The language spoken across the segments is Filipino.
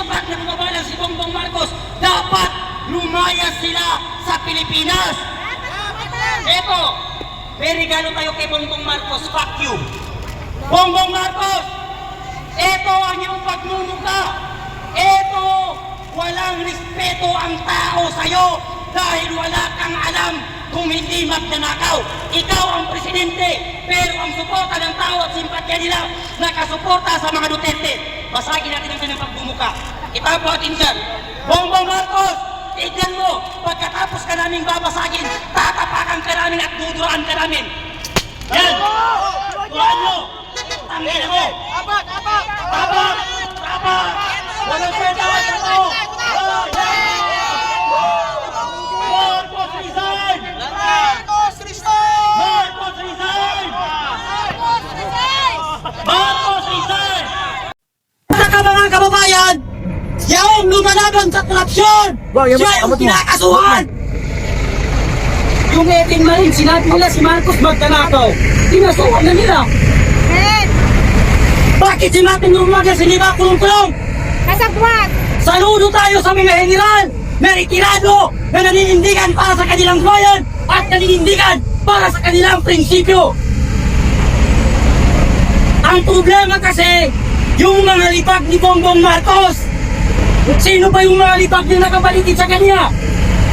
sapat na bumabalang si Bongbong Marcos. Dapat lumayas sila sa Pilipinas. Eto, may regalo tayo kay Bongbong Marcos. Fuck you. Bongbong Marcos, eto ang iyong pagmumuka. Eto, walang respeto ang tao sa'yo dahil wala kang alam kung hindi magnanakaw. Ikaw ang presidente, pero ang suporta ng tao at simpatya nila nakasuporta sa mga Duterte. Basagin natin ang kanyang pagbumuka. Itapo natin dyan. Bongbong Marcos, tignan mo, pagkatapos ka naming babasagin, tatapakan ka namin at duduraan ka namin. Yan! Tuhan mo! Tangin mo! Abak! Abak! Tabak! Tabak! Walang pwede ang ito! Marcos resign! Marcos resign! Marcos resign! Marcos resign! Marcos resign! Saka mga kababayan, yung lumalaban sa korupsyon, siya yung kinakasuhan! Yung 18 Marines, sinabi nila si Marcos magkanakaw. Tinasuhan na nila. Bakit si Martin Romualdez hindi ba kulong-kulong? Kasagwat! Saludo tayo sa mga general na retirado na naninindigan para sa kanilang bayan at naninindigan para sa kanilang prinsipyo. Ang problema kasi, yung mga libag ni Bongbong Marcos. Sino ba yung mga libag na nakapaligid sa kanya?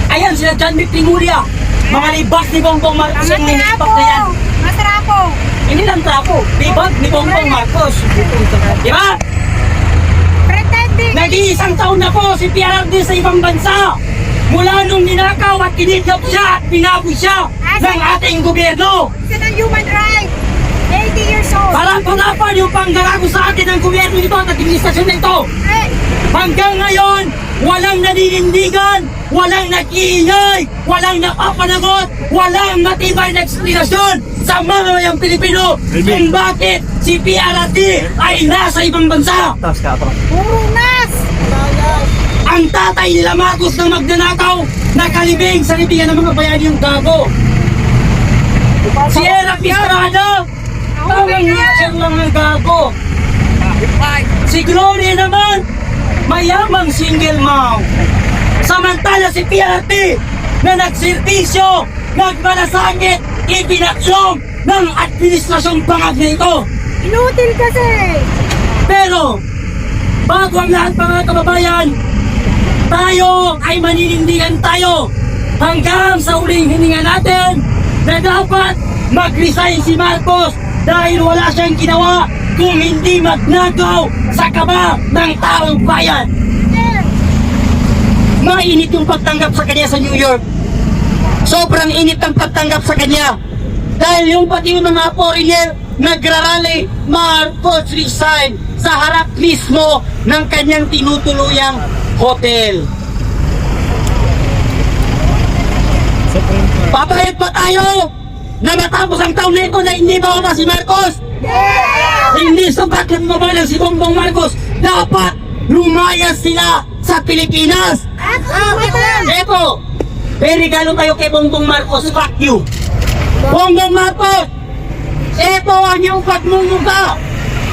Ayan sila John Vic Trimulya. Mga libag ni Bongbong Marcos yung nilibag na yan. Masarapo! Hindi lang trapo, libag ni Bongbong Marcos. Di ba? Pretending! Nag-iisang taon na po si PRRD sa ibang bansa. Mula nung ninakaw at kinidnap siya at pinaboy siya ng ating gobyerno. Isa ng human rights! 80 years old! Parang-parapan yung panggarago sa atin ng gobyerno nito at administrasyon nito. Hey! Hanggang ngayon, walang naninindigan, walang nag-iingay, walang napapanagot, walang matibay na eksplikasyon sa mamamayang Pilipino kung bakit si PRRD ay nasa ibang bansa. Puro nas! Ang tatay nila Marcos na magnanakaw, nakalibing sa libingan ng mga bayani yung gago. Si Era Pistrada, tawang niya lang ng gago. Si Gloria naman, mayamang single mom. Samantala si PRRD na nagservisyo, nagmalasakit, ibinaklong ng administrasyong bangag na ito. Inutil kasi! Pero, bago ang lahat mga kababayan, tayo ay maninindigan tayo hanggang sa uling hininga natin na dapat mag-resign si Marcos dahil wala siyang ginawa kung hindi magnagaw sa kaba ng taong bayan. Mainit yung pagtanggap sa kanya sa New York. Sobrang init ang pagtanggap sa kanya. Dahil yung pati yung mga foreigner nagrarally, Marcos resign sa harap mismo ng kanyang tinutuluyang hotel. Papayag pa tayo na matapos ang taon na ito na hindi ba si Marcos? Hindi sapat na bumabalang si Bongbong Marcos. Dapat lumayas sila sa Pilipinas. Eto, may regalo tayo kay Bongbong Marcos. Fuck you. Bongbong Marcos, eto ang iyong pagmumuka.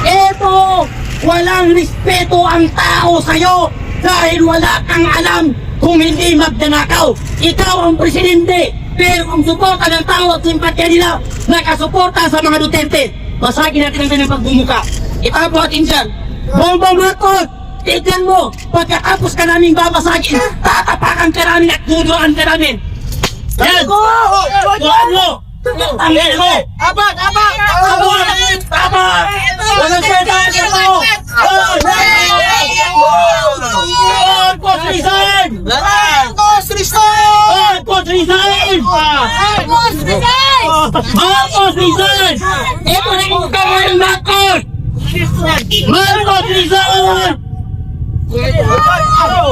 Eto, walang respeto ang tao sa'yo dahil wala kang alam kung hindi magnanakaw. Ikaw ang presidente, pero ang suporta ng tao at simpatya nila nakasuporta sa mga Duterte. Basagin natin ang kanyang pagbumuka. Itapo natin dyan. Bongbong Marcos, tignan mo, pagkatapos ka naming babasagin, tatapakan ka namin at duduraan ka namin. Yan! Tuhan mo! Tangin mo! Abak! Abak! Abak! Abak! Walang pwede ang ito! Marcos resign! Marcos resign! Marcos resign! Marcos resign! Marcos resign! Ito na yung kamay ng Marcos! Marcos resign!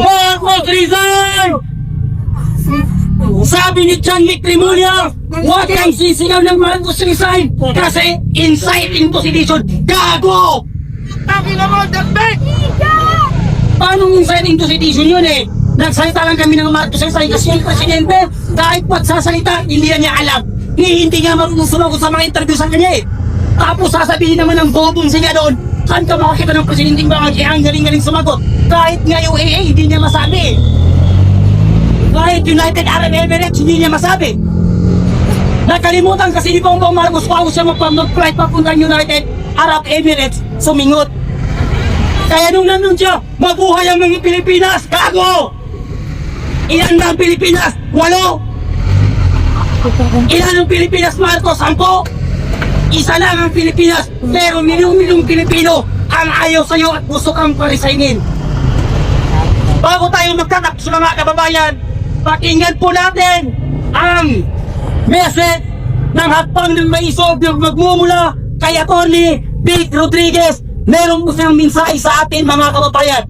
Marcos resign! Sabi ni John Vic Trimulya, huwag kang sisigaw ng Marcos resign kasi inciting to sedition. Gago! Taki naman, Dagbek! Paano inciting to sedition yun eh? Nagsalita lang kami ng Marcos resign kasi yung presidente, kahit magsasalita, hindi na niya alam. Hindi nga marunong sumagot sa mga interview sa kanya eh. Tapos sasabihin naman ng bobong siya doon, Saan ka makakita ng presidenteng bangag ang galing-galing sumagot? Kahit nga UAE, hindi niya masabi. Kahit United Arab Emirates, hindi niya masabi. Nakalimutan kasi ni Bongbong Marcos kung siya mag-flight papuntang United Arab Emirates, sumingot. Kaya nung nandun siya, mabuhay ang mga Pilipinas! Gago! Ilan na ang Pilipinas? 8! Ilan ang Pilipinas, Marcos? 10? Isa lang ang Pilipinas, pero milyong-milyong Pilipino ang ayaw sa'yo at gusto kang parisainin. Bago tayo magtatakso ng mga kababayan, pakinggan po natin ang message ng hakbang ng maisog yung magmumula kay Atty. Vic Rodriguez. Meron po siyang mensahe sa atin mga kababayan.